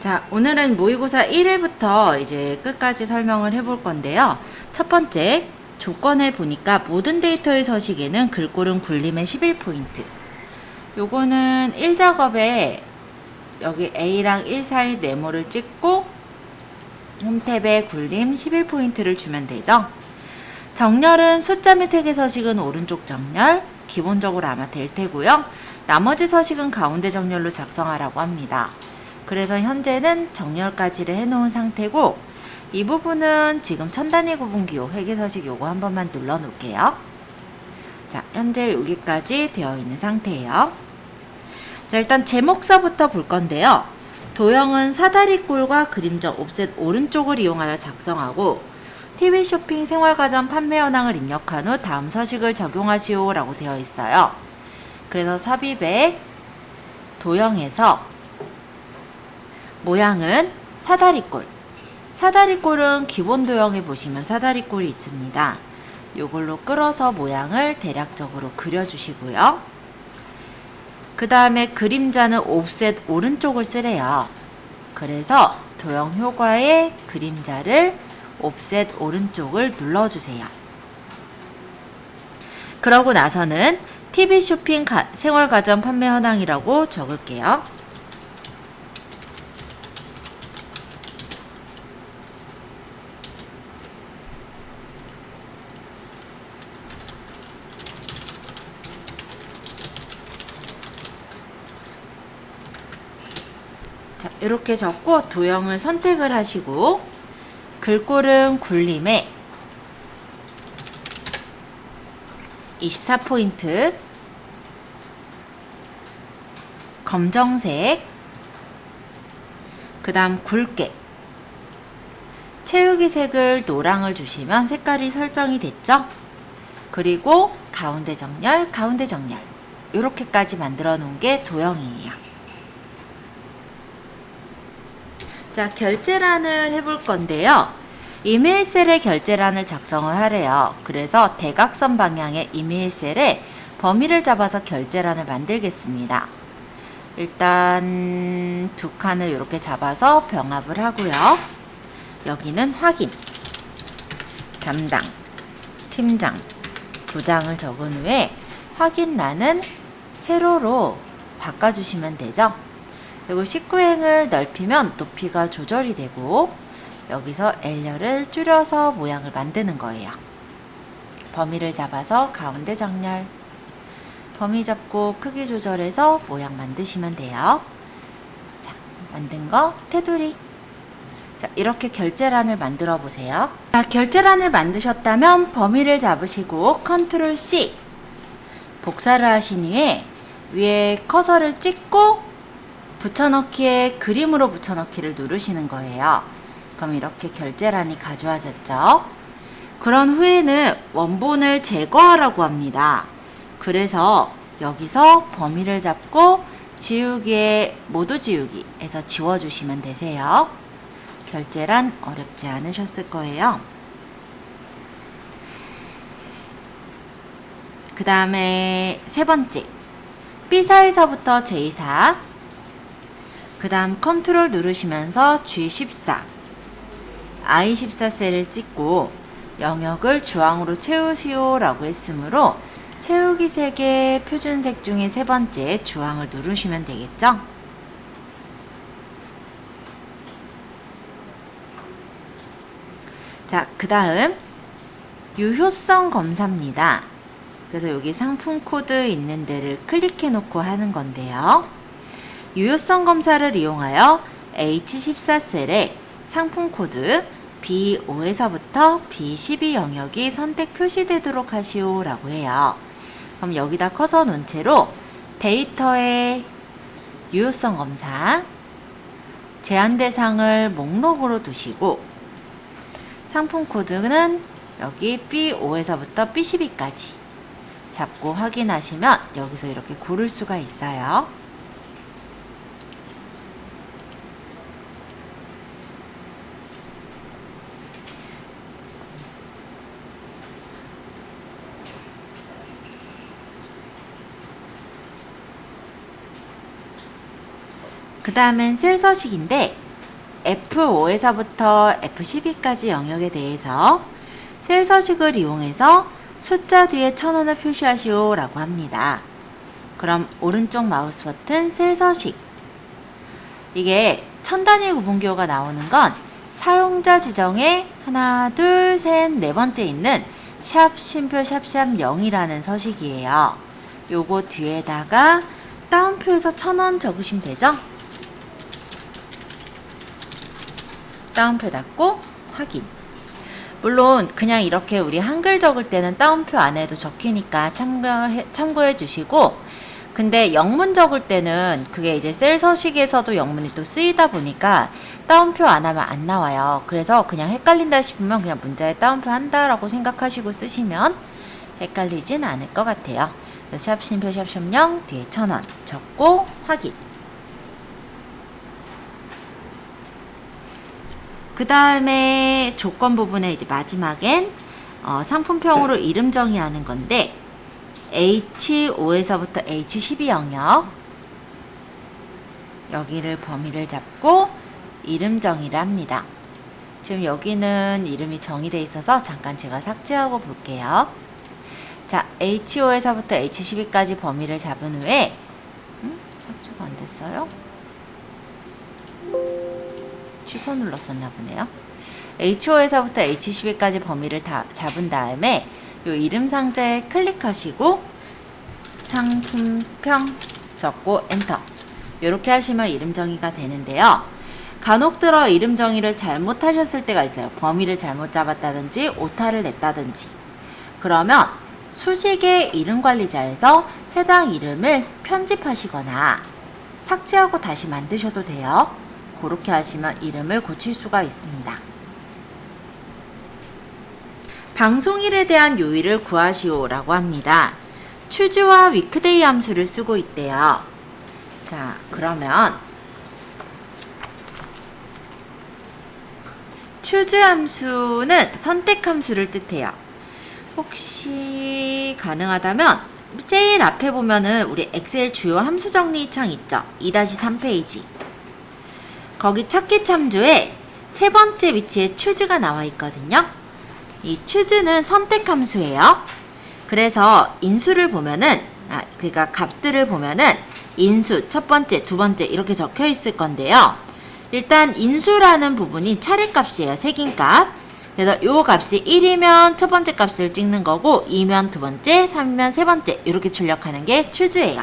자, 오늘은 모의고사 1일부터 이제 끝까지 설명을 해볼 건데요. 첫 번째, 조건을 보니까 모든 데이터의 서식에는 글꼴은 굴림의 11포인트. 요거는 1작업에 여기 A랑 1 사이 네모를 찍고 홈탭에 굴림 11포인트를 주면 되죠. 정렬은 숫자 및 택의 서식은 오른쪽 정렬, 기본적으로 아마 될 테고요. 나머지 서식은 가운데 정렬로 작성하라고 합니다. 그래서 현재는 정렬까지를 해놓은 상태고, 이 부분은 지금 천단위 구분기호 회계서식 요거 한 번만 눌러 놓을게요. 자, 현재 여기까지 되어 있는 상태예요. 자, 일단 제목서부터 볼 건데요. 도형은 사다리꼴과 그림자 옵셋 오른쪽을 이용하여 작성하고, TV 쇼핑 생활가전 판매 현황을 입력한 후 다음 서식을 적용하시오 라고 되어 있어요. 그래서 삽입의 도형에서 모양은 사다리꼴. 사다리꼴은 기본 도형에 보시면 사다리꼴이 있습니다. 이걸로 끌어서 모양을 대략적으로 그려주시고요. 그 다음에 그림자는 옵셋 오른쪽을 쓰래요. 그래서 도형 효과의 그림자를 옵셋 오른쪽을 눌러주세요. 그러고 나서는 TV 쇼핑 생활가전 판매 현황이라고 적을게요. 자, 이렇게 적고 도형을 선택을 하시고 글꼴은 굴림에 24포인트 검정색, 그 다음 굵게 채우기 색을 노랑을 주시면 색깔이 설정이 됐죠. 그리고 가운데 정렬, 가운데 정렬 이렇게까지 만들어 놓은 게 도형이에요. 자, 결제란을 해볼 건데요. 이메일 셀에 결제란을 작성을 하래요. 그래서 대각선 방향의 이메일 셀에 범위를 잡아서 결제란을 만들겠습니다. 일단 두 칸을 이렇게 잡아서 병합을 하고요. 여기는 확인, 담당, 팀장, 부장을 적은 후에 확인란은 세로로 바꿔주시면 되죠. 그리고 식구행을 넓히면 높이가 조절이 되고 여기서 L열을 줄여서 모양을 만드는 거예요. 범위를 잡아서 가운데 정렬, 범위 잡고 크기 조절해서 모양 만드시면 돼요. 자, 만든 거 테두리. 자, 이렇게 결제란을 만들어 보세요. 자, 결제란을 만드셨다면 범위를 잡으시고 컨트롤 C 복사를 하신 후에 위에 커서를 찍고 붙여넣기에 그림으로 붙여넣기를 누르시는 거예요. 그럼 이렇게 결제란이 가져와졌죠. 그런 후에는 원본을 제거하라고 합니다. 그래서 여기서 범위를 잡고 지우기에 모두 지우기 해서 지워주시면 되세요. 결제란 어렵지 않으셨을 거예요. 그 다음에 세 번째, B사에서부터 J4, 그 다음 컨트롤 누르시면서 G14, I14 셀을 찍고 영역을 주황으로 채우시오 라고 했으므로 채우기 색의 표준색 중에 세 번째 주황을 누르시면 되겠죠. 자, 그 다음 유효성 검사입니다. 그래서 여기 상품 코드 있는 데를 클릭해 놓고 하는 건데요. 유효성 검사를 이용하여 H14 셀에 상품 코드 B5에서부터 B12 영역이 선택 표시되도록 하시오 라고 해요. 그럼 여기다 커서 놓은 채로 데이터의 유효성 검사 제한 대상을 목록으로 두시고 상품 코드는 여기 B5에서부터 B12까지 잡고 확인하시면 여기서 이렇게 고를 수가 있어요. 그 다음엔 셀 서식인데 F5에서부터 F12까지 영역에 대해서 셀 서식을 이용해서 숫자 뒤에 1000원을 표시하시오 라고 합니다. 그럼 오른쪽 마우스 버튼 셀 서식. 이게 1000단위 구분기호가 나오는 건 사용자 지정에 하나, 둘, 셋, 네 번째 있는 샵 쉼표 샵샵 0이라는 서식이에요. 요거 뒤에다가 따옴표에서 1000원 적으시면 되죠? 따옴표 닫고 확인. 물론 그냥 이렇게 우리 한글 적을 때는 따옴표 안에도 적히니까 참고해 주시고, 근데 영문 적을 때는 그게 이제 셀 서식에서도 영문이 또 쓰이다 보니까 따옴표 안 하면 안 나와요. 그래서 그냥 헷갈린다 싶으면 그냥 문자에 따옴표 한다라고 생각하시고 쓰시면 헷갈리진 않을 것 같아요. 샵 쉼표 샵샵 0 뒤에 1000원 적고 확인. 그 다음에 조건 부분에 이제 마지막엔 상품평으로 이름 정의하는 건데, H5에서부터 H12 영역, 여기를 범위를 잡고 이름 정의를 합니다. 지금 여기는 이름이 정의되어 있어서 잠깐 제가 삭제하고 볼게요. 자, H5에서부터 H12까지 범위를 잡은 후에 삭제가 안 됐어요? 취소 눌렀었나 보네요. H5에서부터 H12까지 범위를 다 잡은 다음에 요 이름 상자에 클릭하시고 상품평 적고 엔터. 이렇게 하시면 이름 정의가 되는데요. 간혹 들어 이름 정의를 잘못하셨을 때가 있어요. 범위를 잘못 잡았다든지 오타를 냈다든지. 그러면 수식의 이름 관리자에서 해당 이름을 편집하시거나 삭제하고 다시 만드셔도 돼요. 그렇게 하시면 이름을 고칠 수가 있습니다. 방송일에 대한 요일을 구하시오 라고 합니다. choose와 weekday 함수를 쓰고 있대요. 자, 그러면 choose 함수는 선택 함수를 뜻해요. 혹시 가능하다면 제일 앞에 보면은 우리 엑셀 주요 함수 정리 창 있죠? 2-3 페이지. 거기 찾기 참조에 세 번째 위치에 choose가 나와 있거든요. 이 choose는 선택 함수예요. 그래서 인수를 보면은, 그러니까 값들을 보면은 인수, 첫 번째, 두 번째 이렇게 적혀 있을 건데요. 일단 인수라는 부분이 차례값이에요. 색인값. 그래서 요 값이 1이면 첫 번째 값을 찍는 거고, 2면 두 번째, 3이면 세 번째 이렇게 출력하는 게 choose예요.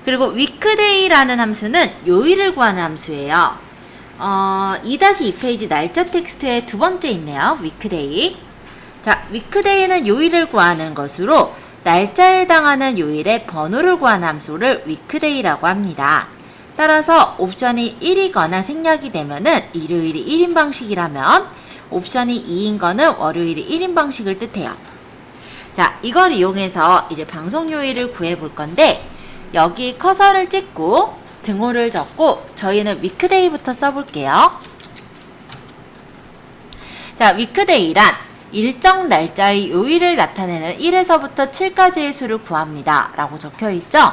그리고 weekday라는 함수는 요일을 구하는 함수예요. 2-2 페이지 날짜 텍스트의 두 번째 있네요. weekday. 자, weekday는 요일을 구하는 것으로 날짜에 해당하는 요일의 번호를 구하는 함수를 weekday라고 합니다. 따라서 옵션이 1이거나 생략이 되면은 일요일이 1인 방식이라면, 옵션이 2인 거는 월요일이 1인 방식을 뜻해요. 자, 이걸 이용해서 이제 방송 요일을 구해 볼 건데, 여기 커서를 찍고 등호를 적고 저희는 weekday부터 써볼게요. 자, weekday란 일정 날짜의 요일을 나타내는 1에서부터 7까지의 수를 구합니다 라고 적혀 있죠.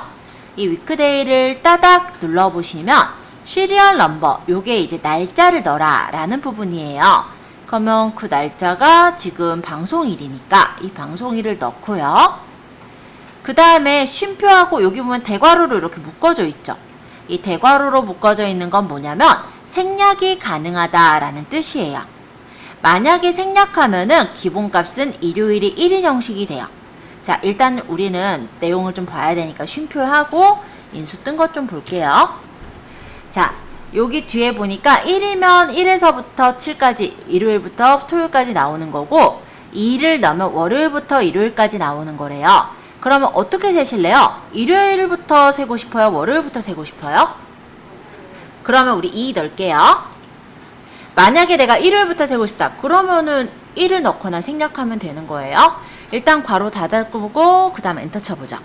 이 weekday를 따닥 눌러보시면 시리얼 넘버, 요게 이제 날짜를 넣어라 라는 부분이에요. 그러면 그 날짜가 지금 방송일이니까 이 방송일을 넣고요. 그 다음에 쉼표하고 여기 보면 대괄호로 이렇게 묶어져 있죠. 이 대괄호로 묶어져 있는 건 뭐냐면 생략이 가능하다라는 뜻이에요. 만약에 생략하면은 기본값은 일요일이 1인 형식이 돼요. 자, 일단 우리는 내용을 좀 봐야 되니까 쉼표하고 인수 뜬 것 좀 볼게요. 자, 여기 뒤에 보니까 1이면 1에서부터 7까지, 일요일부터 토요일까지 나오는 거고, 2를 넣으면 월요일부터 일요일까지 나오는 거래요. 그러면 어떻게 세실래요? 일요일부터 세고 싶어요? 월요일부터 세고 싶어요? 그러면 우리 2 넣을게요. 만약에 내가 일요일부터 세고 싶다. 그러면은 1을 넣거나 생략하면 되는 거예요. 일단 괄호 닫아보고 그 다음에 엔터 쳐보죠.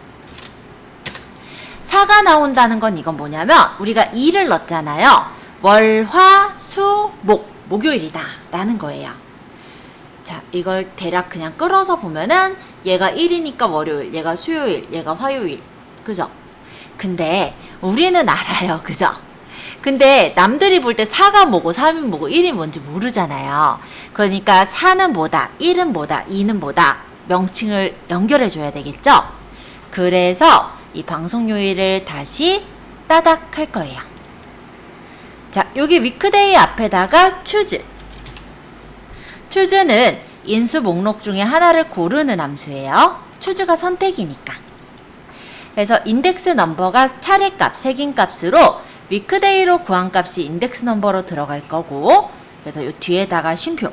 4가 나온다는 건 이건 뭐냐면 우리가 2를 넣었잖아요. 월, 화, 수, 목, 목요일이다 라는 거예요. 자, 이걸 대략 그냥 끌어서 보면은 얘가 1이니까 월요일, 얘가 수요일, 얘가 화요일. 그죠? 근데 우리는 알아요. 그죠? 근데 남들이 볼 때 4가 뭐고 3이 뭐고 1이 뭔지 모르잖아요. 그러니까 4는 뭐다, 1은 뭐다, 2는 뭐다 명칭을 연결해 줘야 되겠죠? 그래서 이 방송 요일을 다시 따닥 할 거예요. 자, 여기 위크데이 앞에다가 choose. choose는 인수 목록 중에 하나를 고르는 함수예요. choose가 선택이니까. 그래서 인덱스 넘버가 차례값, 색인값으로 위크데이로 구한 값이 인덱스 넘버로 들어갈 거고, 그래서 요 뒤에다가 쉼표.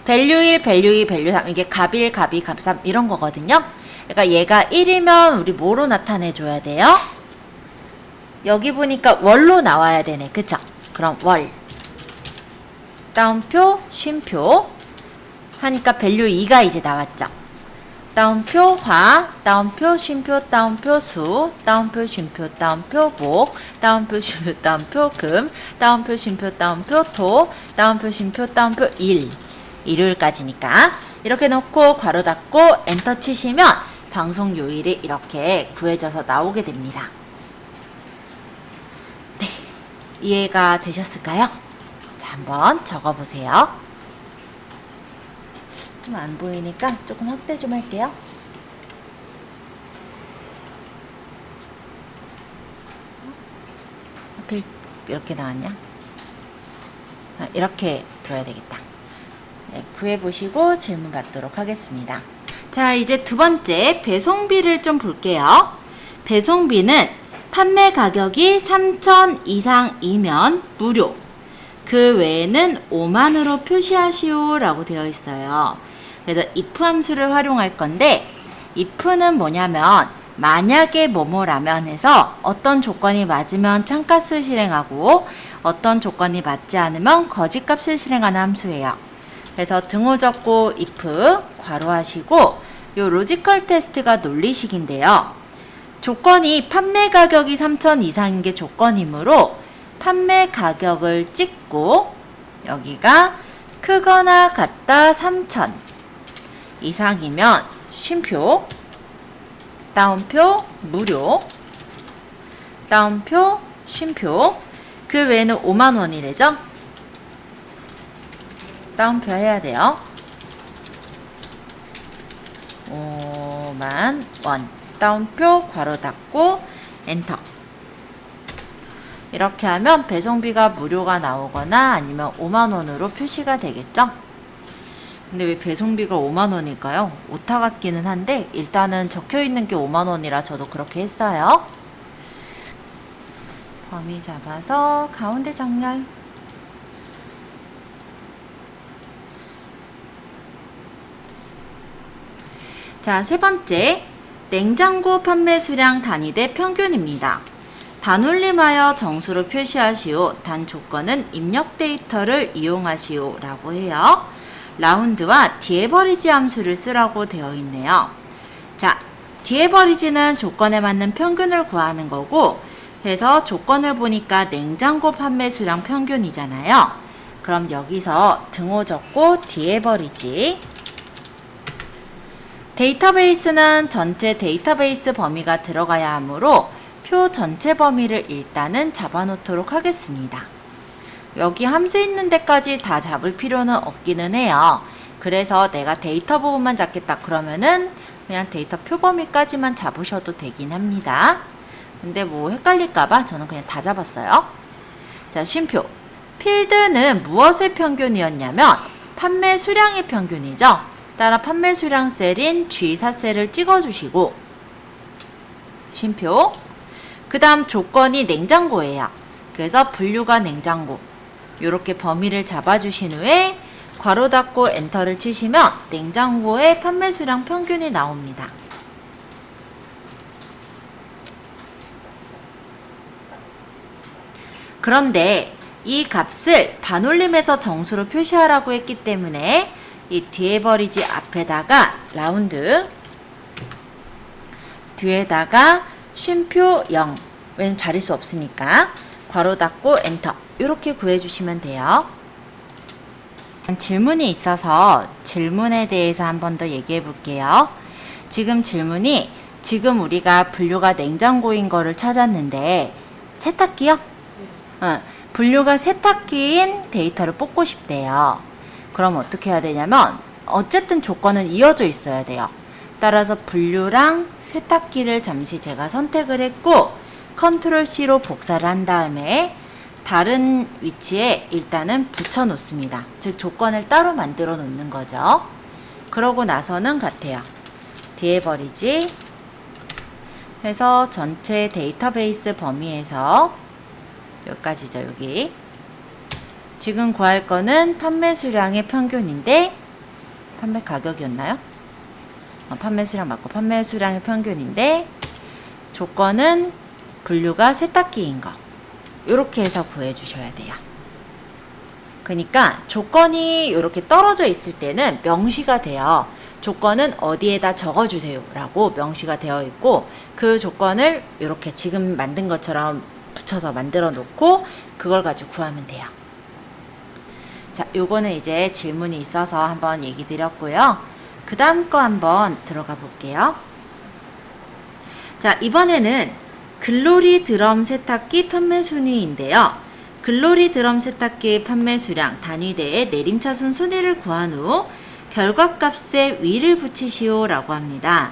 value 1, value 2, value 3 이게 값 1, 값 2, 값 3 이런 거거든요. 그러니까 얘가 1이면 우리 뭐로 나타내 줘야 돼요? 여기 보니까 월로 나와야 되네. 그쵸? 그럼 월. 다운표, 쉼표 하니까 value 2가 이제 나왔죠. 다운표 화, 다운표 쉼표, 다운표 수, 다운표 쉼표, 다운표 목, 다운표 쉼표, 다운표 금, 다운표 쉼표, 다운표 토, 다운표 쉼표, 다운표 일. 일요일까지니까 이렇게 놓고 괄호 닫고 엔터 치시면 방송 요일이 이렇게 구해져서 나오게 됩니다. 네, 이해가 되셨을까요? 자, 한번 적어보세요. 좀 안 보이니까 조금 확대 좀 할게요. 하필 이렇게 나왔냐? 이렇게 둬야 되겠다. 네, 구해보시고 질문 받도록 하겠습니다. 자, 이제 두 번째 배송비를 좀 볼게요. 배송비는 판매 가격이 3,000 이상이면 무료, 그 외에는 5만으로 표시하시오 라고 되어 있어요. 그래서 if 함수를 활용할 건데, if는 뭐냐면 만약에 뭐뭐라면 해서 어떤 조건이 맞으면 참값을 실행하고 어떤 조건이 맞지 않으면 거짓값을 실행하는 함수예요. 그래서 등호 적고 if 괄호하시고 요 로지컬 테스트가 논리식인데요. 조건이 판매 가격이 3,000 이상인 게 조건이므로 판매 가격을 찍고 여기가 크거나 같다 3,000 이상이면 쉼표, 다운표 무료, 다운표 쉼표, 그 외에는 5만원이 되죠? 다운표 해야 돼요. 5만원 다운표 괄호 닫고 엔터. 이렇게 하면 배송비가 무료가 나오거나 아니면 5만원으로 표시가 되겠죠? 근데 왜 배송비가 5만원일까요? 오타 같기는 한데 일단은 적혀있는 게 5만원이라 저도 그렇게 했어요. 범위 잡아서 가운데 정렬. 자, 세 번째, 냉장고 판매 수량 단위대 평균입니다. 반올림하여 정수로 표시하시오. 단 조건은 입력 데이터를 이용하시오 라고 해요. 라운드와 디에버리지 함수를 쓰라고 되어 있네요. 자, 디에버리지는 조건에 맞는 평균을 구하는 거고, 그래서 조건을 보니까 냉장고 판매 수량 평균이잖아요. 그럼 여기서 등호 적고 디에버리지. 데이터베이스는 전체 데이터베이스 범위가 들어가야 하므로 표 전체 범위를 일단은 잡아놓도록 하겠습니다. 여기 함수 있는 데까지 다 잡을 필요는 없기는 해요. 그래서 내가 데이터 부분만 잡겠다 그러면은 그냥 데이터 표 범위까지만 잡으셔도 되긴 합니다. 근데 뭐 헷갈릴까봐 저는 그냥 다 잡았어요. 자, 쉼표. 필드는 무엇의 평균이었냐면 판매 수량의 평균이죠. 따라 판매 수량 셀인 G4셀을 찍어주시고 쉼표. 그 다음 조건이 냉장고예요. 그래서 분류가 냉장고. 이렇게 범위를 잡아주신 후에 괄호 닫고 엔터를 치시면 냉장고의 판매 수량 평균이 나옵니다. 그런데 이 값을 반올림해서 정수로 표시하라고 했기 때문에 이 디에버리지 앞에다가 라운드, 뒤에다가 쉼표 0, 왜냐면 자릴 수 없으니까 괄호 닫고 엔터. 이렇게 구해주시면 돼요. 질문이 있어서 질문에 대해서 한 번 더 얘기해 볼게요. 지금 질문이, 지금 우리가 분류가 냉장고인 거를 찾았는데 세탁기요? 분류가 세탁기인 데이터를 뽑고 싶대요. 그럼 어떻게 해야 되냐면 어쨌든 조건은 이어져 있어야 돼요. 따라서 분류랑 세탁기를 잠시 제가 선택을 했고 컨트롤 C로 복사를 한 다음에 다른 위치에 일단은 붙여 놓습니다. 즉 조건을 따로 만들어 놓는 거죠. 그러고 나서는 같아요. 뒤에 버리지 해서 전체 데이터베이스 범위에서 여기까지죠. 여기 지금 구할 거는 판매 수량의 평균인데 판매 가격이었나요? 판매 수량 맞고 판매 수량의 평균인데 조건은 분류가 세탁기인 거 이렇게 해서 구해 주셔야 돼요. 그러니까 조건이 이렇게 떨어져 있을 때는 명시가 돼요. 조건은 어디에다 적어주세요 라고 명시가 되어 있고 그 조건을 이렇게 지금 만든 것처럼 붙여서 만들어 놓고 그걸 가지고 구하면 돼요. 자, 요거는 이제 질문이 있어서 한번 얘기 드렸고요. 그 다음 거 한번 들어가 볼게요. 자, 이번에는 글로리 드럼 세탁기 판매 순위인데요. 글로리 드럼 세탁기의 판매 수량 단위대의 내림차순 순위를 구한 후 결과값에 위를 붙이시오 라고 합니다.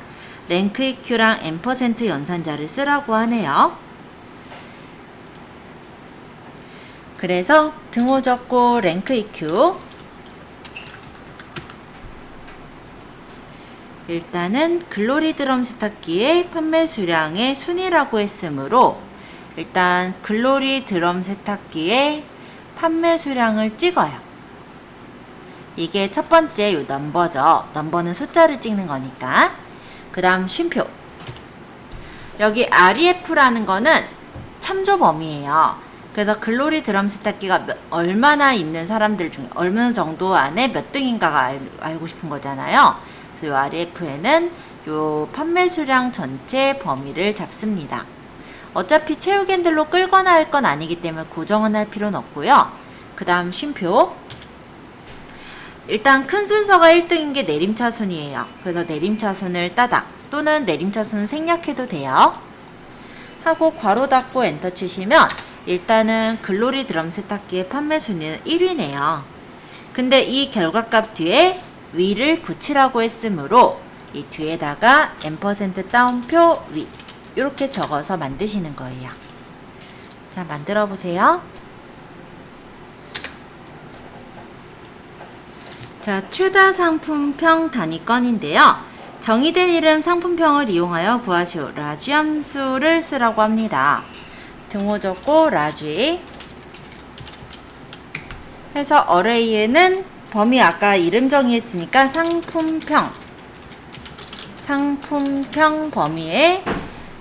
랭크 EQ랑 N% 연산자를 쓰라고 하네요. 그래서 등호 적고 랭크 EQ 일단은 글로리 드럼 세탁기의 판매 수량의 순위라고 했으므로 일단 글로리 드럼 세탁기의 판매 수량을 찍어요. 이게 첫 번째 요 넘버죠. 넘버는 숫자를 찍는 거니까. 그 다음 쉼표. 여기 REF라는 거는 참조 범위예요. 그래서 글로리 드럼 세탁기가 얼마나 있는 사람들 중에 어느 정도 안에 몇 등인가가 알고 싶은 거잖아요. 그래서 요 REF에는 요 판매 수량 전체 범위를 잡습니다. 어차피 체육 핸들로 끌거나 할 건 아니기 때문에 고정은 할 필요는 없고요. 그 다음 쉼표. 일단 큰 순서가 1등인 게 내림차순이에요. 그래서 내림차순을 따닥 또는 내림차순은 생략해도 돼요. 하고 괄호 닫고 엔터 치시면 일단은 글로리 드럼 세탁기의 판매 순위는 1위네요. 근데 이 결과값 뒤에 위를 붙이라고 했으므로 이 뒤에다가 N% 따옴표 위 이렇게 적어서 만드시는 거예요. 자, 만들어 보세요. 자, 최다 상품평 단위건인데요. 정의된 이름 상품평을 이용하여 구하시오. 라지 함수를 쓰라고 합니다. 등호 적고 라지 해서 어레이에는 범위 아까 이름 정의했으니까 상품평 범위에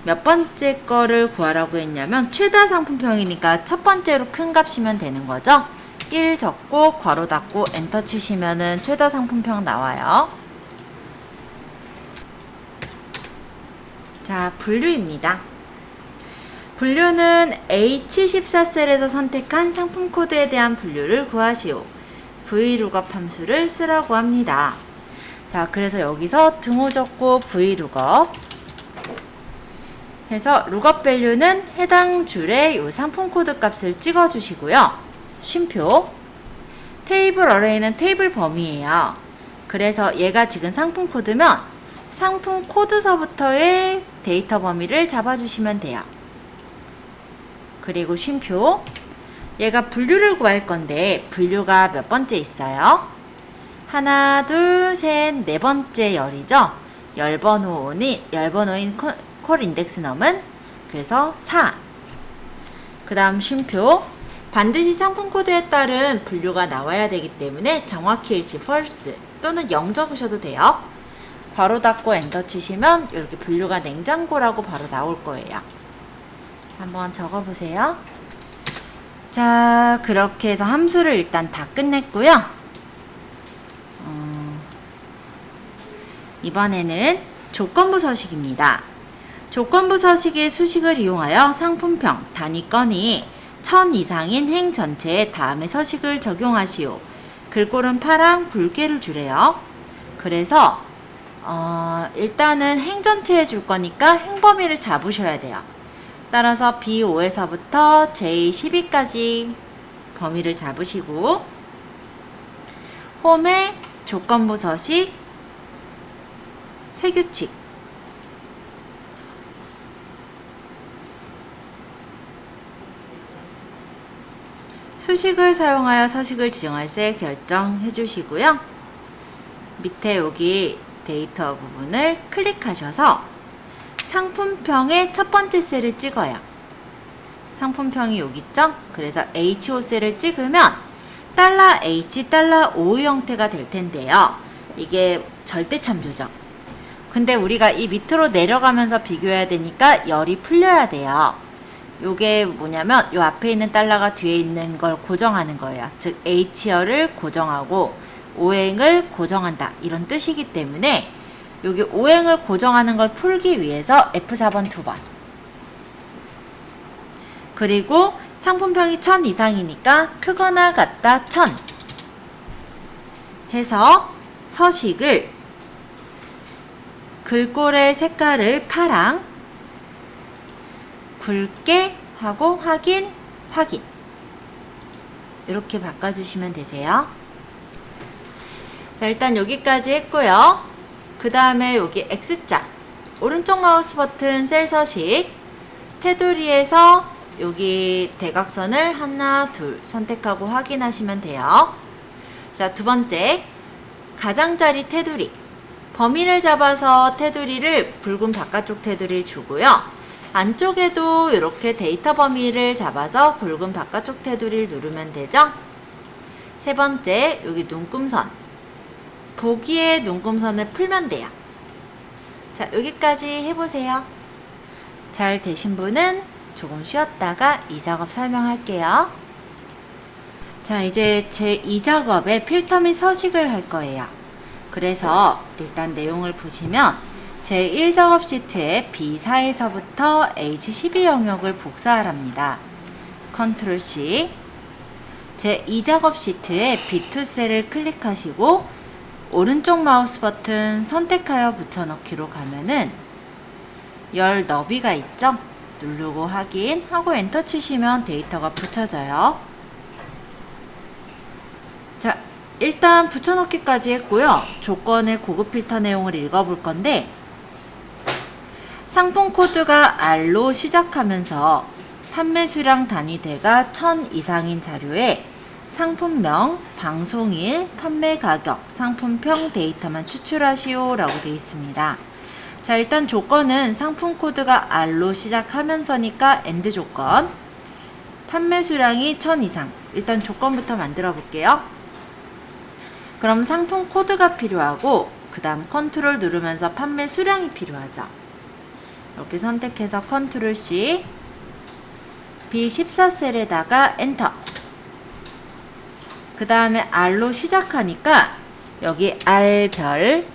몇 번째 거를 구하라고 했냐면 최다 상품평이니까 첫 번째로 큰 값이면 되는 거죠. 1 적고 괄호 닫고 엔터 치시면은 최다 상품평 나와요. 자, 분류입니다. 분류는 H14셀에서 선택한 상품 코드에 대한 분류를 구하시오. VLOOKUP 함수를 쓰라고 합니다. 자, 그래서 여기서 등호 적고 VLOOKUP 해서 룩업 밸류는 해당 줄에 요 상품 코드 값을 찍어 주시고요. 쉼표. 테이블 어레이는 테이블 범위예요. 그래서 얘가 지금 상품 코드면 상품 코드서부터의 데이터 범위를 잡아주시면 돼요. 그리고 쉼표. 얘가 분류를 구할 건데 분류가 몇 번째 있어요? 하나, 둘, 셋, 네 번째 열이죠. 열번호인 콜 인덱스 넘은 그래서 4. 그 다음 쉼표. 반드시 상품 코드에 따른 분류가 나와야 되기 때문에 정확히 일치 false 또는 0 적으셔도 돼요. 괄호 닫고 엔터 치시면 이렇게 분류가 냉장고라고 바로 나올 거예요. 한번 적어보세요. 자, 그렇게 해서 함수를 일단 다 끝냈고요. 이번에는 조건부 서식입니다. 조건부 서식의 수식을 이용하여 상품평 단위건이 1000 이상인 행 전체에 다음의 서식을 적용하시오. 글꼴은 파랑, 굵게를 주래요. 그래서 일단은 행 전체에 줄 거니까 행 범위를 잡으셔야 돼요. 따라서 B5에서부터 J12까지 범위를 잡으시고 홈의 조건부 서식, 세규칙, 수식을 사용하여 서식을 지정할 셀 결정해 주시고요. 밑에 여기 데이터 부분을 클릭하셔서 상품평의 첫 번째 셀을 찍어요. 상품평이 여기 있죠? 그래서 HO 셀을 찍으면 $H, $O 형태가 될 텐데요. 이게 절대 참조죠. 근데 우리가 이 밑으로 내려가면서 비교해야 되니까 열이 풀려야 돼요. 요게 뭐냐면 요 앞에 있는 달러가 뒤에 있는 걸 고정하는 거예요. 즉 H열을 고정하고 O행을 고정한다 이런 뜻이기 때문에 여기 O행을 고정하는 걸 풀기 위해서 F4번 2번, 그리고 상품평이 1000 이상이니까 크거나 같다 1000 해서 서식을 글꼴의 색깔을 파랑, 굵게 하고 확인 이렇게 바꿔주시면 되세요. 자, 일단 여기까지 했고요. 그 다음에 여기 X자 오른쪽 마우스 버튼 셀 서식 테두리에서 여기 대각선을 하나 둘 선택하고 확인하시면 돼요. 자, 두 번째 가장자리 테두리 범위를 잡아서 테두리를 붉은 바깥쪽 테두리를 주고요. 안쪽에도 이렇게 데이터 범위를 잡아서 붉은 바깥쪽 테두리를 누르면 되죠. 세 번째 여기 눈금선 보기에 눈금선을 풀면 돼요. 자, 여기까지 해보세요. 잘 되신 분은 조금 쉬었다가 이 작업 설명할게요. 자, 이제 제 2작업에 필터 및 서식을 할 거예요. 그래서 일단 내용을 보시면 제 1작업 시트에 B4에서부터 H12 영역을 복사하랍니다. 컨트롤 C. 제 2작업 시트에 B2 셀을 클릭하시고 오른쪽 마우스 버튼 선택하여 붙여넣기로 가면은 열 너비가 있죠? 누르고 확인하고 엔터 치시면 데이터가 붙여져요. 자, 일단 붙여넣기까지 했고요. 조건의 고급 필터 내용을 읽어볼 건데 상품 코드가 R로 시작하면서 판매 수량 단위대가 1000 이상인 자료에 상품명, 방송일, 판매 가격, 상품평 데이터만 추출하시오 라고 되어 있습니다. 자, 일단 조건은 상품 코드가 R로 시작하면서니까 AND 조건, 판매 수량이 1000 이상. 일단 조건부터 만들어 볼게요. 그럼 상품 코드가 필요하고 그 다음 컨트롤 누르면서 판매 수량이 필요하죠. 이렇게 선택해서 컨트롤 C, B14 셀에다가 엔터. 그 다음에 R로 시작하니까 여기 R별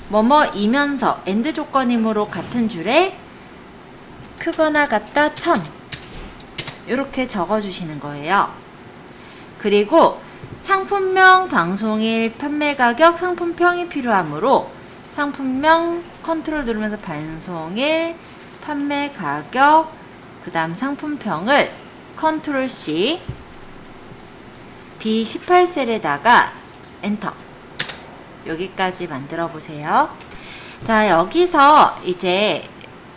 뭐뭐이면서 AND 조건이므로 같은 줄에 크거나 같다 1000 이렇게 적어주시는 거예요. 그리고 상품명, 방송일, 판매 가격, 상품평이 필요하므로 상품명 컨트롤 누르면서 방송일, 판매 가격, 그 다음 상품평을 컨트롤 C, B18 셀에다가 엔터. 여기까지 만들어 보세요. 자, 여기서 이제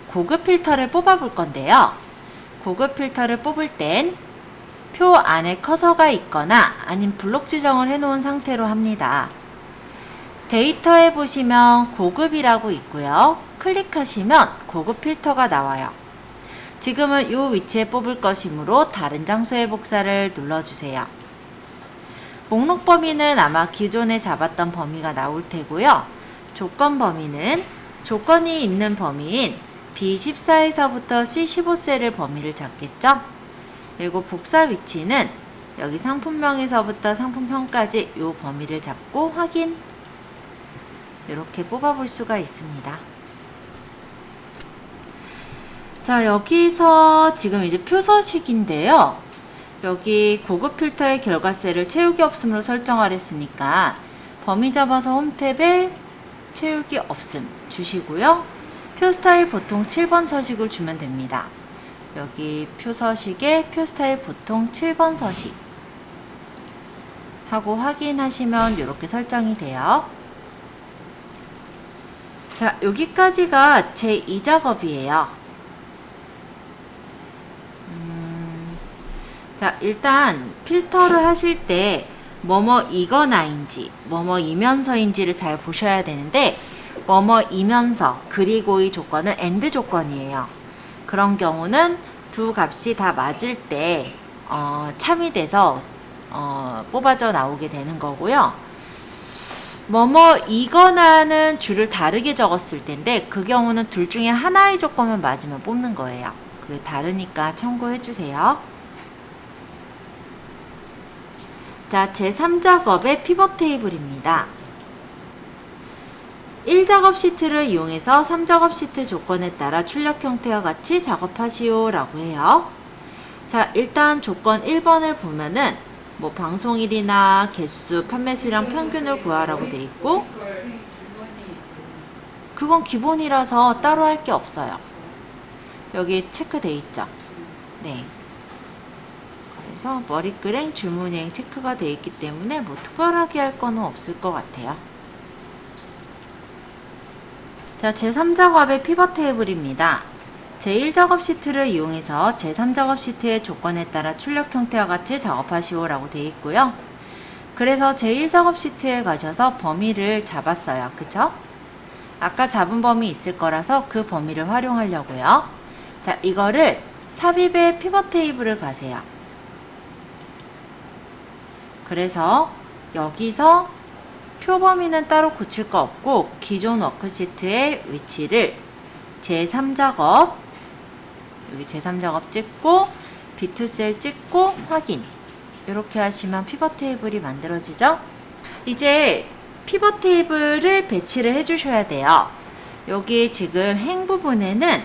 고급 필터를 뽑아 볼 건데요. 고급 필터를 뽑을 땐 표 안에 커서가 있거나 아니면 블록 지정을 해 놓은 상태로 합니다. 데이터에 보시면 고급이라고 있고요. 클릭하시면 고급 필터가 나와요. 지금은 이 위치에 뽑을 것이므로 다른 장소의 복사를 눌러주세요. 목록 범위는 아마 기존에 잡았던 범위가 나올 테고요. 조건 범위는 조건이 있는 범위인 B14에서부터 C15셀을 범위를 잡겠죠. 그리고 복사 위치는 여기 상품명에서부터 상품평까지 이 범위를 잡고 확인. 이렇게 뽑아볼 수가 있습니다. 자, 여기서 지금 이제 표서식인데요. 여기 고급 필터의 결과셀을 채우기 없음으로 설정하랬으니까 범위 잡아서 홈 탭에 채우기 없음 주시고요. 표 스타일 보통 7번 서식을 주면 됩니다. 여기 표 서식에 표 스타일 보통 7번 서식 하고 확인하시면 이렇게 설정이 돼요. 자, 여기까지가 제 2작업이에요. 자, 일단 필터를 하실 때 뭐뭐이거나인지 뭐뭐이면서인지를 잘 보셔야 되는데, 뭐뭐이면서 그리고의 조건은 AND 조건이에요. 그런 경우는 두 값이 다 맞을 때 참이 돼서 뽑아져 나오게 되는 거고요. 뭐뭐이거나는 줄을 다르게 적었을 텐데, 그 경우는 둘 중에 하나의 조건만 맞으면 뽑는 거예요. 그게 다르니까 참고해 주세요. 자, 제3작업의 피벗 테이블입니다. 1작업 시트를 이용해서 3작업 시트 조건에 따라 출력 형태와 같이 작업하시오 라고 해요. 자, 일단 조건 1번을 보면은 뭐 방송일이나 개수, 판매수량 평균을 구하라고 돼 있고, 그건 기본이라서 따로 할 게 없어요. 여기 체크돼 있죠. 네. 그래서 머리끄랭, 주문행 체크가 돼 있기 때문에 뭐 특별하게 할 거는 없을 것 같아요. 자, 제3작업의 피벗 테이블입니다. 제1작업 시트를 이용해서 제3작업 시트의 조건에 따라 출력 형태와 같이 작업하시오 라고 되어 있고요. 그래서 제1작업 시트에 가셔서 범위를 잡았어요. 그쵸? 아까 잡은 범위 있을 거라서 그 범위를 활용하려고요. 자, 이거를 삽입의 피벗 테이블을 가세요. 그래서 여기서 표 범위는 따로 고칠 거 없고, 기존 워크시트의 위치를 제3작업, 여기 제3작업 찍고 B2셀 찍고 확인, 이렇게 하시면 피벗 테이블이 만들어지죠. 이제 피벗 테이블을 배치를 해 주셔야 돼요. 여기 지금 행 부분에는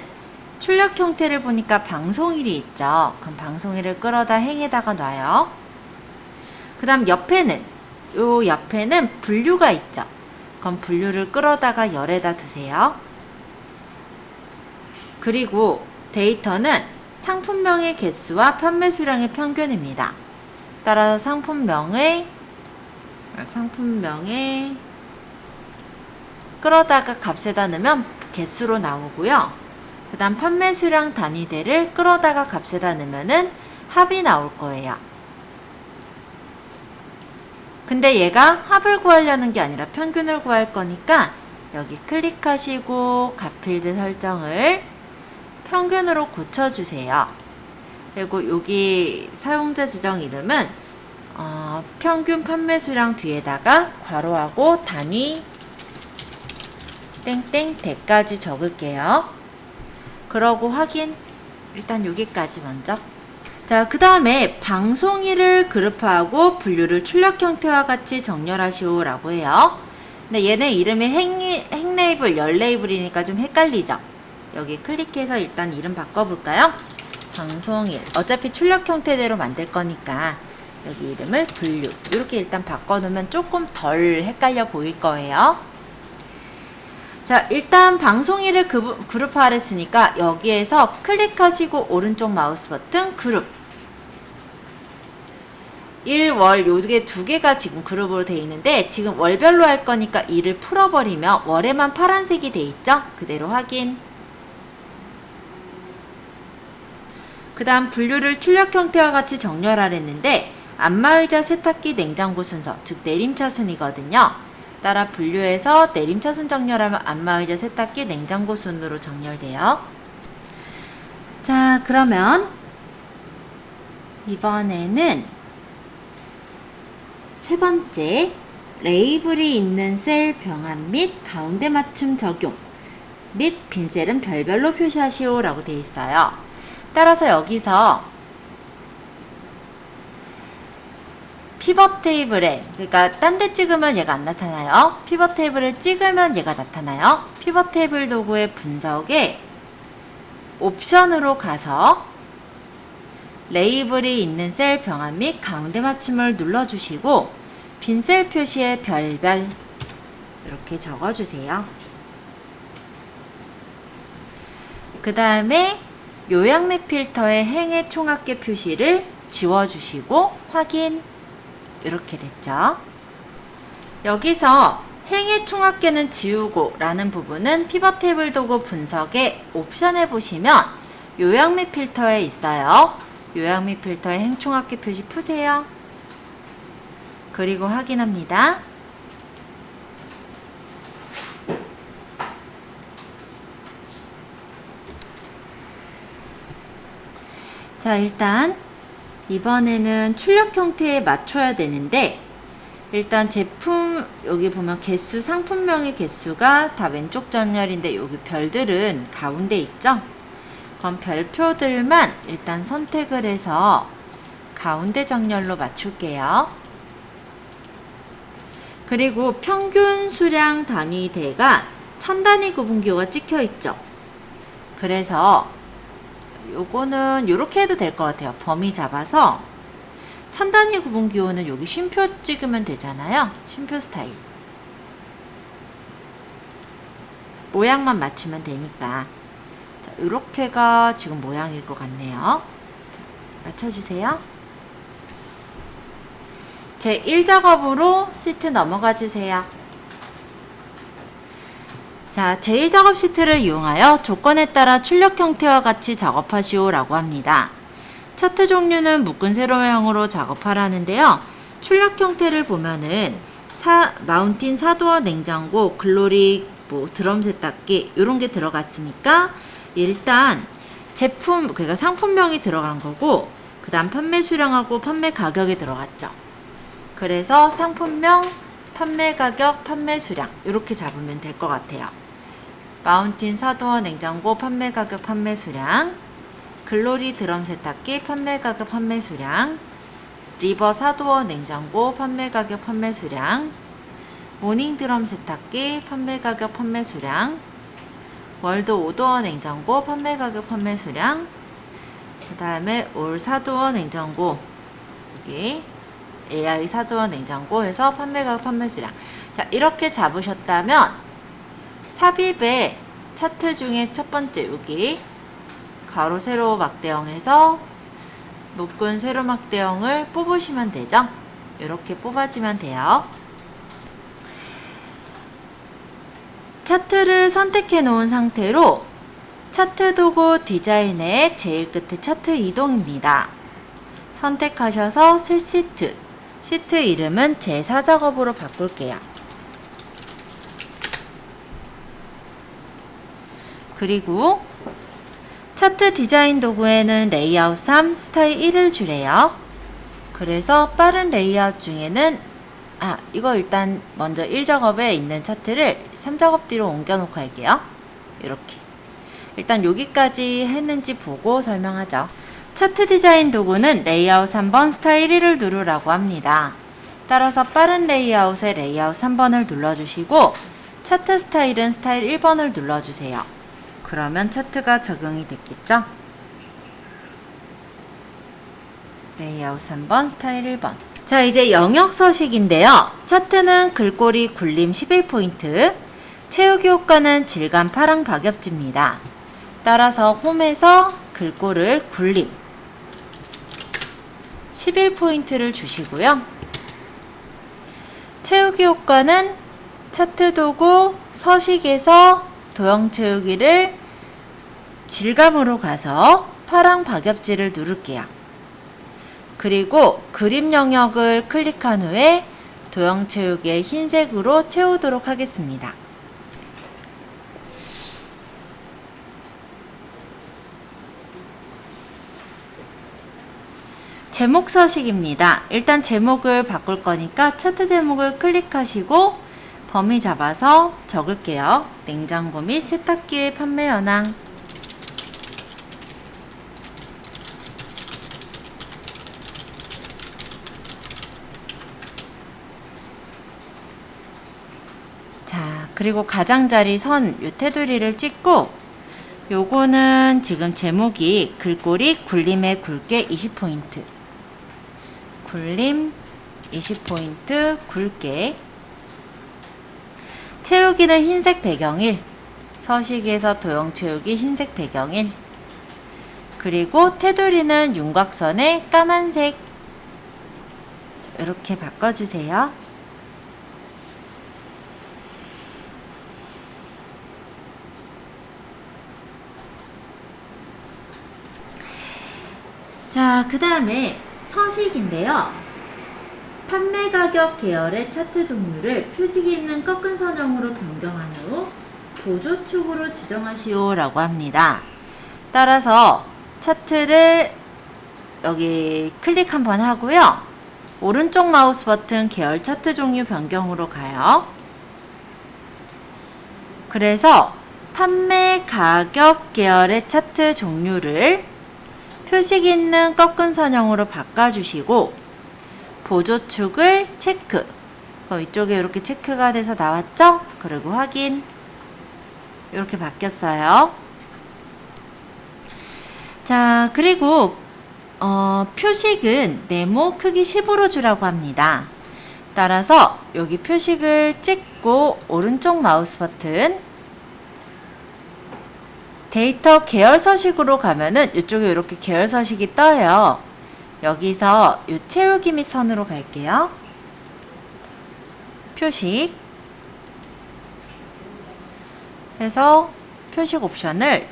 출력 형태를 보니까 방송일이 있죠. 그럼 방송일을 끌어다 행에다가 놔요. 그 다음 옆에는, 요 옆에는 분류가 있죠. 그럼 분류를 끌어다가 열에다 두세요. 그리고 데이터는 상품명의 개수와 판매 수량의 평균입니다. 따라서 상품명에 끌어다가 값에다 넣으면 개수로 나오고요. 그 다음 판매 수량 단위대를 끌어다가 값에다 넣으면은 합이 나올 거예요. 근데 얘가 합을 구하려는 게 아니라 평균을 구할 거니까 여기 클릭하시고 값필드 설정을 평균으로 고쳐주세요. 그리고 여기 사용자 지정 이름은 평균 판매 수량 뒤에다가 괄호하고 단위 땡땡 대까지 적을게요. 그러고 확인. 일단 여기까지 먼저. 자, 그 다음에 방송일을 그룹화하고 분류를 출력 형태와 같이 정렬하시오 라고 해요. 근데 얘네 이름이 행 레이블, 열 레이블이니까 좀 헷갈리죠? 여기 클릭해서 일단 이름 바꿔볼까요? 방송일. 어차피 출력 형태대로 만들 거니까 여기 이름을 분류. 이렇게 일단 바꿔놓으면 조금 덜 헷갈려 보일 거예요. 자, 일단 방송일을 그룹화를 했으니까 여기에서 클릭하시고 오른쪽 마우스 버튼 그룹. 1, 월 요게 두 개가 지금 그룹으로 되어 있는데, 지금 월별로 할 거니까 2를 풀어버리면 월에만 파란색이 돼 있죠? 그대로 확인. 그 다음 분류를 출력 형태와 같이 정렬하랬는데, 안마의자, 세탁기, 냉장고 순서, 즉 내림차순이거든요. 따라 분류해서 내림차순 정렬하면 안마의자, 세탁기, 냉장고 순으로 정렬돼요. 자, 그러면 이번에는 세 번째, 레이블이 있는 셀 병합 및 가운데 맞춤 적용 및 빈 셀은 별별로 표시하시오 라고 되어 있어요. 따라서 여기서 피벗 테이블에, 그러니까 딴 데 찍으면 얘가 안 나타나요. 피벗 테이블을 찍으면 얘가 나타나요. 피벗 테이블 도구의 분석에 옵션으로 가서 레이블이 있는 셀 병합 및 가운데 맞춤을 눌러주시고 빈 셀 표시에 별별 이렇게 적어주세요. 그 다음에 요약 및 필터의 행의 총합계 표시를 지워주시고 확인. 이렇게 됐죠. 여기서 행의 총합계는 지우고 라는 부분은 피벗 테이블 도구 분석의 옵션에 보시면 요약 및 필터에 있어요. 요약 및 필터의 행 총합계 표시 푸세요. 그리고 확인합니다. 자, 일단 이번에는 출력 형태에 맞춰야 되는데, 일단 제품 여기 보면 개수, 상품명의 개수가 다 왼쪽 정렬인데 여기 별들은 가운데 있죠? 그럼 별표들만 일단 선택을 해서 가운데 정렬로 맞출게요. 그리고 평균 수량 단위대가 1000단위 구분기호가 찍혀 있죠? 그래서 요거는 요렇게 해도 될 것 같아요. 범위 잡아서 1000단위 구분기호는 여기 쉼표 찍으면 되잖아요. 쉼표 스타일. 모양만 맞추면 되니까. 자, 요렇게가 지금 모양일 것 같네요. 자, 맞춰주세요. 제 1작업으로 시트 넘어가 주세요. 자, 제1작업 시트를 이용하여 조건에 따라 출력 형태와 같이 작업하시오 라고 합니다. 차트 종류는 묶은 세로형으로 작업하라는데요. 출력 형태를 보면은 마운틴 사도어 냉장고, 글로리, 드럼 세탁기 이런 게 들어갔으니까 일단 제품, 그러니까 상품명이 들어간 거고 그 다음 판매 수량하고 판매 가격이 들어갔죠. 그래서 상품명, 판매 가격, 판매 수량 이렇게 잡으면 될 것 같아요. 마운틴 사도어 냉장고 판매 가격, 판매 수량, 글로리 드럼 세탁기 판매 가격, 판매 수량, 리버 사도어 냉장고 판매 가격, 판매 수량, 모닝 드럼 세탁기 판매 가격, 판매 수량, 월드 오도어 냉장고 판매 가격, 판매 수량, 그 다음에 올 사도어 냉장고, 여기 AI 사도어 냉장고 해서 판매 가격, 판매 수량. 자, 이렇게 잡으셨다면 삽입의 차트 중에 첫 번째 여기 가로 세로 막대형에서 묶은 세로 막대형을 뽑으시면 되죠. 이렇게 뽑아주면 돼요. 차트를 선택해 놓은 상태로 차트 도구 디자인의 제일 끝에 차트 이동입니다. 선택하셔서 새 시트, 시트 이름은 제4작업으로 바꿀게요. 그리고 차트 디자인 도구에는 레이아웃 3, 스타일 1을 주래요. 그래서 빠른 레이아웃 중에는 이거 일단 먼저 1작업에 있는 차트를 3작업 뒤로 옮겨 놓고 할게요. 이렇게 일단 여기까지 했는지 보고 설명하죠. 차트 디자인 도구는 레이아웃 3번, 스타일 1을 누르라고 합니다. 따라서 빠른 레이아웃에 레이아웃 3번을 눌러주시고 차트 스타일은 스타일 1번을 눌러주세요. 그러면 차트가 적용이 됐겠죠? 레이아웃 3번, 스타일 1번. 자, 이제 영역 서식인데요. 차트는 글꼴이 굴림 11포인트, 채우기 효과는 질감 파랑 박엽지입니다. 따라서 홈에서 글꼴을 굴림 11포인트를 주시고요. 채우기 효과는 차트 도구 서식에서 도형 채우기를 질감으로 가서 파랑 박엽지를 누를게요. 그리고 그림 영역을 클릭한 후에 도형 채우기의 흰색으로 채우도록 하겠습니다. 제목 서식입니다. 일단 제목을 바꿀 거니까 차트 제목을 클릭하시고 범위 잡아서 적을게요. 냉장고 및 세탁기의 판매 현황. 자, 그리고 가장자리 선 요 테두리를 찍고 요거는 지금 제목이 글꼴이 굴림의 굵게 20포인트. 굴림 20포인트 굵게. 채우기는 흰색 배경일, 서식에서 도형 채우기 흰색 배경일, 그리고 테두리는 윤곽선의 까만색. 이렇게 바꿔주세요. 자, 그 다음에 서식인데요. 판매 가격 계열의 차트 종류를 표식이 있는 꺾은 선형으로 변경한 후 보조축으로 지정하시오 라고 합니다. 따라서 차트를 여기 클릭 한번 하고요. 오른쪽 마우스 버튼 계열 차트 종류 변경으로 가요. 그래서 판매 가격 계열의 차트 종류를 표식 있는 꺾은 선형으로 바꿔주시고 보조축을 체크. 이쪽에 이렇게 체크가 돼서 나왔죠? 그리고 확인. 이렇게 바뀌었어요. 자, 그리고 표식은 네모 크기 10으로 주라고 합니다. 따라서 여기 표식을 찍고 오른쪽 마우스 버튼 데이터 계열 서식으로 가면은 이쪽에 이렇게 계열 서식이 떠요. 여기서 이 채우기 및 선으로 갈게요. 표식 해서 표식 옵션을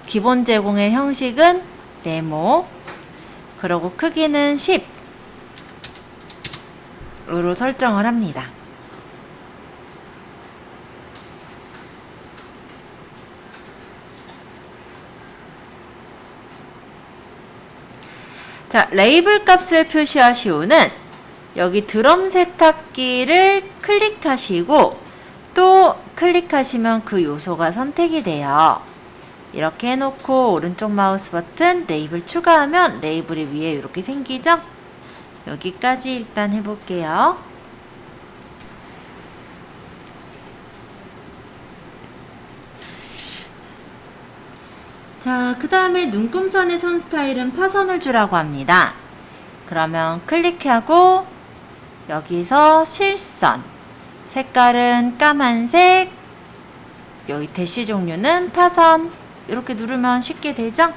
기본 제공의 형식은 네모, 그리고 크기는 10으로 설정을 합니다. 자, 레이블 값을 표시하시오는 여기 드럼 세탁기를 클릭하시고 또 클릭하시면 그 요소가 선택이 돼요. 이렇게 해놓고 오른쪽 마우스 버튼 레이블 추가하면 레이블이 위에 이렇게 생기죠? 여기까지 일단 해볼게요. 자, 그 다음에 눈금선의 선 스타일은 파선을 주라고 합니다. 그러면 클릭하고 여기서 실선, 색깔은 까만색, 여기 대시 종류는 파선, 이렇게 누르면 쉽게 되죠?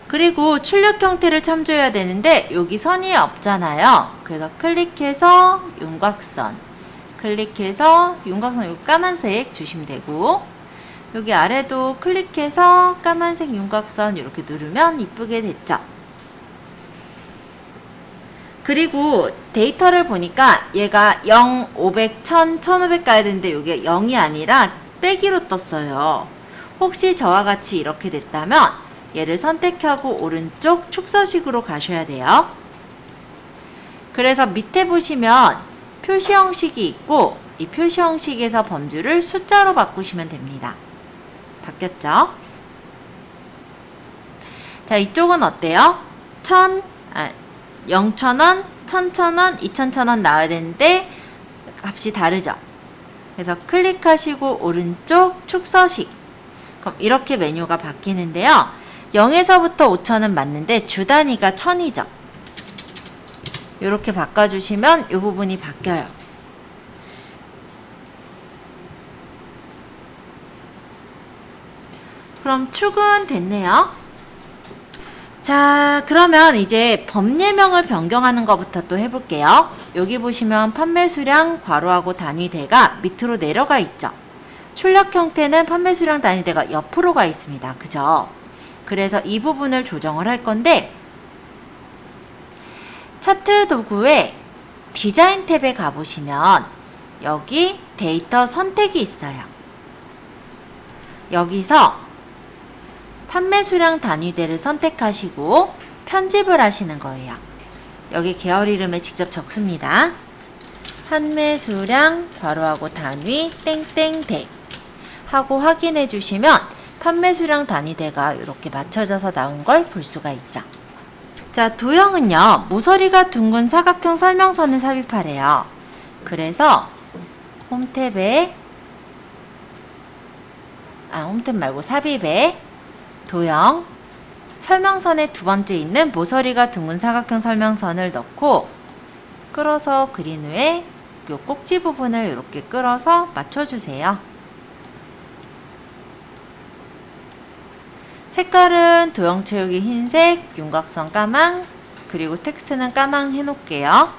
그리고 출력 형태를 참조해야 되는데 여기 선이 없잖아요. 그래서 클릭해서 윤곽선, 클릭해서 윤곽선 여기 까만색 주시면 되고, 여기 아래도 클릭해서 까만색 윤곽선 이렇게 누르면 이쁘게 됐죠. 그리고 데이터를 보니까 얘가 0, 500, 1000, 1500 가야 되는데 이게 0이 아니라 빼기로 떴어요. 혹시 저와 같이 이렇게 됐다면 얘를 선택하고 오른쪽 축서식으로 가셔야 돼요. 그래서 밑에 보시면 표시 형식이 있고 이 표시 형식에서 범주를 숫자로 바꾸시면 됩니다. 바뀌었죠? 자, 이쪽은 어때요? 0,000원, 1,000원, 2,000원 나와야 되는데 값이 다르죠? 그래서 클릭하시고 오른쪽 축서식. 그럼 이렇게 메뉴가 바뀌는데요. 0에서부터 5,000은 맞는데 주 단위가 1,000이죠. 이렇게 바꿔주시면 이 부분이 바뀌어요. 그럼 축은 됐네요. 자, 그러면 이제 범례명을 변경하는 것부터 또 해볼게요. 여기 보시면 판매 수량 괄호하고 단위대가 밑으로 내려가 있죠. 출력 형태는 판매 수량 단위대가 옆으로 가 있습니다. 그죠? 그래서 이 부분을 조정을 할 건데, 차트 도구의 디자인 탭에 가보시면 여기 데이터 선택이 있어요. 여기서 판매 수량 단위대를 선택하시고 편집을 하시는 거예요. 여기 계열 이름에 직접 적습니다. 판매 수량 괄호하고 단위 땡땡대 하고 확인해 주시면 판매 수량 단위대가 이렇게 맞춰져서 나온 걸 볼 수가 있죠. 자, 도형은요, 모서리가 둥근 사각형 설명선을 삽입하래요. 그래서 홈탭에 홈탭 말고 삽입에 도형 설명선의 두 번째 있는 모서리가 둥근 사각형 설명선을 넣고 끌어서 그린 후에 이 꼭지 부분을 이렇게 끌어서 맞춰주세요. 색깔은 도형체육이 흰색, 윤곽선 까망, 그리고 텍스트는 까망 해놓을게요.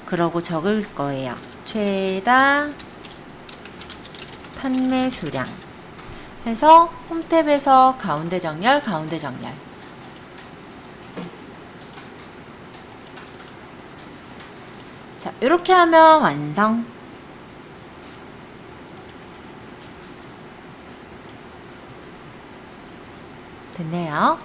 그러고 적을 거예요. 최다 판매 수량 해서 홈탭에서 가운데 정렬, 가운데 정렬. 자, 이렇게 하면 완성. 됐네요.